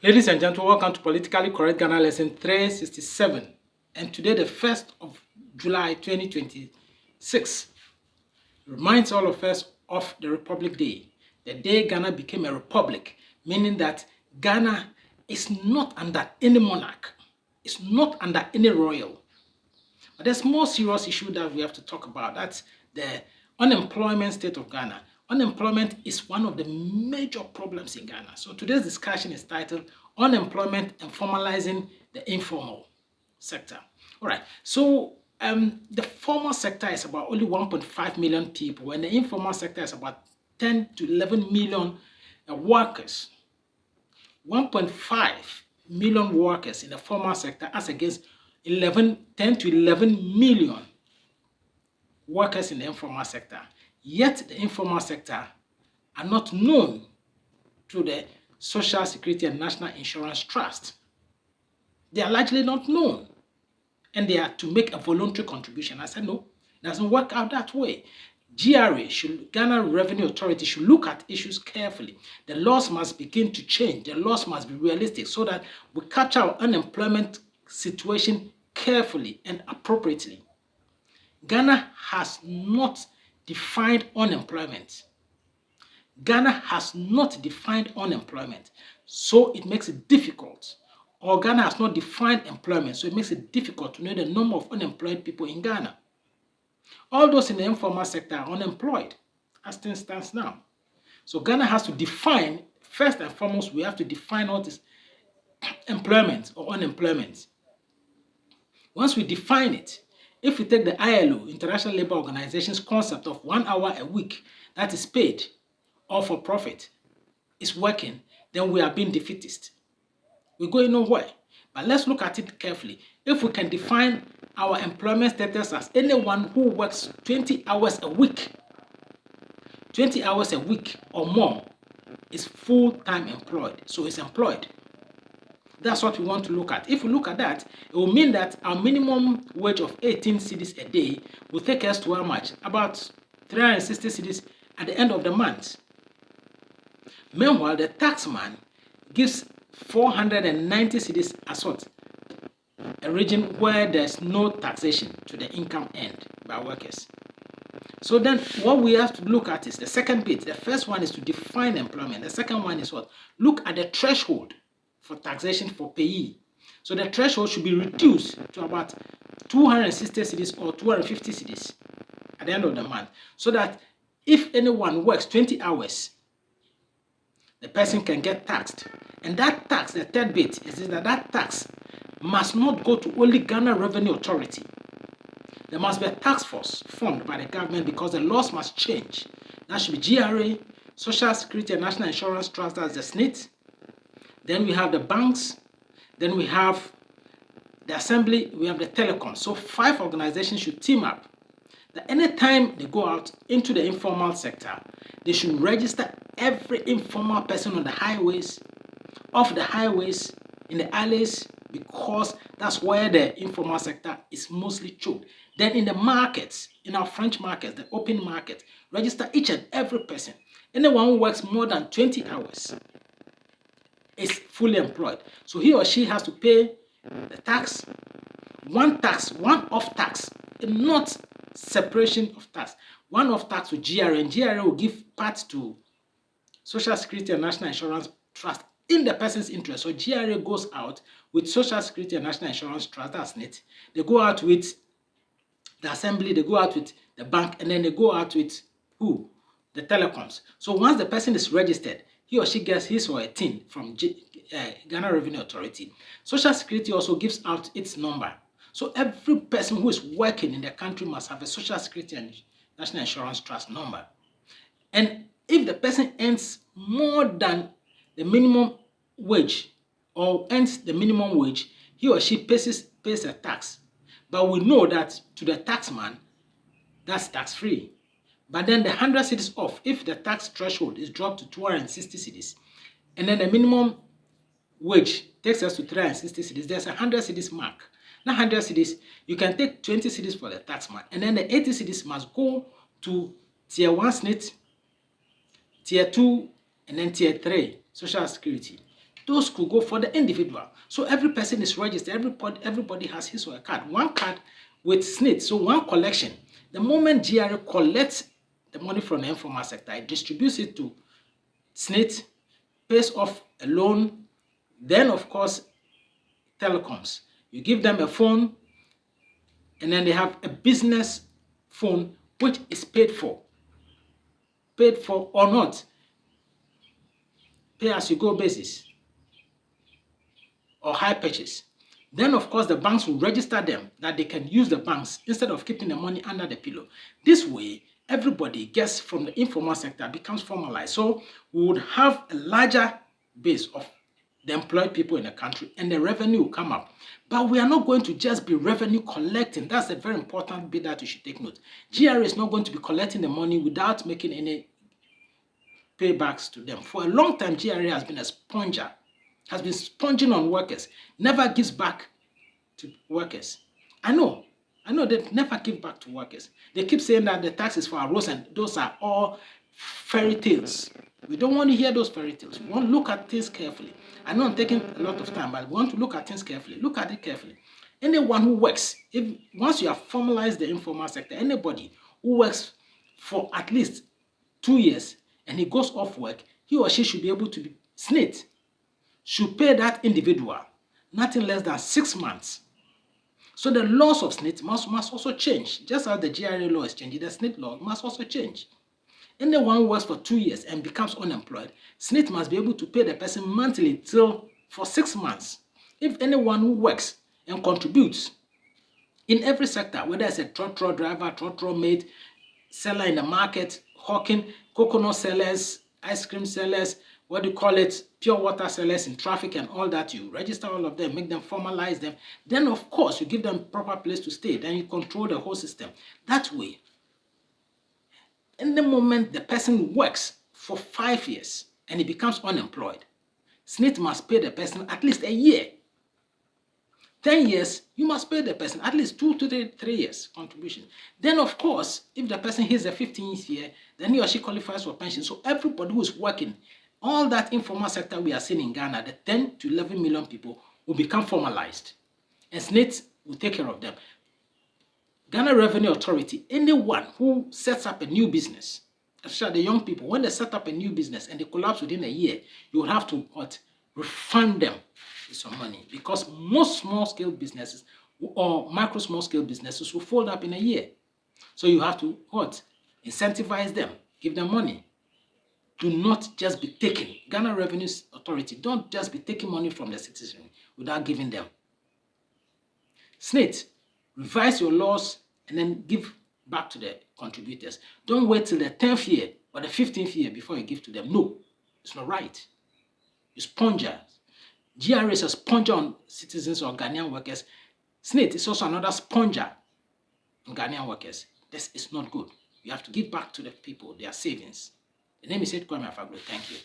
Ladies and gentlemen, welcome to Politically Correct Ghana Lesson 367. And today, the 1st of July 2026, reminds all of us of the Republic Day, the day Ghana became a republic, meaning that Ghana is not under any monarch, it's not under any royal. But there's more serious issue that we have to talk about. That's the unemployment state of Ghana. Unemployment is one of the major problems in Ghana. So today's discussion is titled Unemployment and Formalizing the Informal Sector. All right. So the formal sector is about only 1.5 million people, and the informal sector is about 10 to 11 million workers. 1.5 million workers in the formal sector as against 10 to 11 million workers in the informal sector. Yet the informal sector are not known to the Social Security and National Insurance Trust. They are largely not known. And they are to make a voluntary contribution. I said, no, it doesn't work out that way. Ghana Revenue Authority should look at issues carefully. The laws must begin to change. The laws must be realistic so that we capture our unemployment situation carefully and appropriately. Ghana has not defined unemployment. Ghana has not defined unemployment, so it makes it difficult. Or Ghana has not defined employment, so it makes it difficult to know the number of unemployed people in Ghana. All those in the informal sector are unemployed, as things stand now. So Ghana has to define, first and foremost, we have to define what is employment or unemployment. Once we define it, if we take the ILO, International Labour Organization's concept of 1 hour a week that is paid or for profit is working, then we are being defeatist. We're going nowhere. But let's look at it carefully. If we can define our employment status as anyone who works 20 hours a week, 20 hours a week or more is full-time employed. So it's employed. That's what we want to look at. If we look at that, it will mean that our minimum wage of 18 cedis a day will take us to how much? About 360 cedis at the end of the month. Meanwhile, the taxman gives 490 cedis as what? A region where there's no taxation to the income earned by workers. So then what we have to look at is the second bit. The first one is to define employment. The second one is what? Look at the threshold for taxation for payee. So the threshold should be reduced to about 260 cedis or 250 cedis at the end of the month, so that if anyone works 20 hours, the person can get taxed. And that tax, the third bit, is that tax must not go to only Ghana Revenue Authority. There must be a task force formed by the government because the laws must change. That should be GRA, Social Security and National Insurance Trust, that's the SSNIT. Then we have the banks. Then we have the assembly. We have the telecom. So 5 organizations should team up. That anytime they go out into the informal sector, they should register every informal person on the highways, off the highways, in the alleys, because that's where the informal sector is mostly choked. Then in the markets, in our French markets, the open market, register each and every person. Anyone who works more than 20 hours is fully employed. So he or she has to pay the tax, one-off tax, not separation of tax. One-off tax to GRA, and GRA will give part to Social Security and National Insurance Trust in the person's interest. So GRA goes out with Social Security and National Insurance Trust, that's SSNIT. They go out with the assembly, they go out with the bank, and then they go out with who? The telecoms. So once the person is registered, he or she gets his or a TIN from Ghana Revenue Authority. Social Security also gives out its number. So every person who is working in the country must have a Social Security and National Insurance Trust number. And if the person earns more than the minimum wage or earns the minimum wage, he or she pays a tax. But we know that to the taxman, that's tax-free. But then the 100 cedis off, if the tax threshold is dropped to 260 cedis, and then the minimum wage takes us to 360 cedis, there's a 100 cedis mark. Now 100 cedis, you can take 20 cedis for the taxman, and then the 80 cedis must go to Tier 1 SSNIT, Tier 2, and then Tier 3 Social Security. those could go for the individual. So every person is registered, everybody has his or her card. One card with SSNIT, so one collection. The moment GRA collects the money from the informal sector, it distributes it to SSNIT, pays off a loan, then of course telecoms. You give them a phone, and then they have a business phone which is paid for or not, pay as you go basis or high purchase. Then of course the banks will register them that they can use the banks instead of keeping the money under the pillow. This way, everybody gets from the informal sector becomes formalized. So we would have a larger base of the employed people in the country, and the revenue will come up. But we are not going to just be revenue collecting. That's a very important bit that you should take note. GRA is not going to be collecting the money without making any paybacks to them. For a long time, GRA has been a sponger, has been sponging on workers, never gives back to workers. I know they never give back to workers. They keep saying that the tax is for our roads, and those are all fairy tales. We don't want to hear those fairy tales. We want to look at things carefully. I know I'm taking a lot of time, but we want to look at things carefully. Look at it carefully. Anyone who works, once you have formalized the informal sector, anybody who works for at least 2 years and he goes off work, he or she should be able to be SSNIT, should pay that individual nothing less than 6 months. So the laws of SSNIT must also change. Just as the GRA law is changing, the SSNIT law must also change. Anyone who works for 2 years and becomes unemployed, SSNIT must be able to pay the person monthly for 6 months. If anyone who works and contributes in every sector, whether it's a trotro driver, trotro maid, seller in the market, hawking, coconut sellers, ice cream sellers, pure water sellers in traffic and all that, you register all of them, make them, formalize them. Then of course you give them proper place to stay. Then you control the whole system. That way, in the moment the person works for 5 years and he becomes unemployed, SSNIT must pay the person at least a year. 10 years, you must pay the person at least 2 to 3 years contribution. Then of course, if the person hits the 15th year, then he or she qualifies for pension. So everybody who is working, all that informal sector we are seeing in Ghana, the 10 to 11 million people will become formalized. And SSNIT will take care of them. Ghana Revenue Authority, anyone who sets up a new business, especially the young people, when they set up a new business and they collapse within a year, you will have to refund them with some money, because most small-scale businesses or micro-small-scale businesses will fold up in a year. So you have to incentivize them, give them money. Do not just be taking, Ghana Revenue Authority, don't just be taking money from the citizen without giving them. SSNIT, revise your laws and then give back to the contributors. Don't wait till the 10th year or the 15th year before you give to them. No, it's not right. You sponger. GRA is a sponger on citizens or Ghanaian workers. SSNIT is also another sponger on Ghanaian workers. This is not good. You have to give back to the people their savings. The name is Kwame Afaglo. Thank you.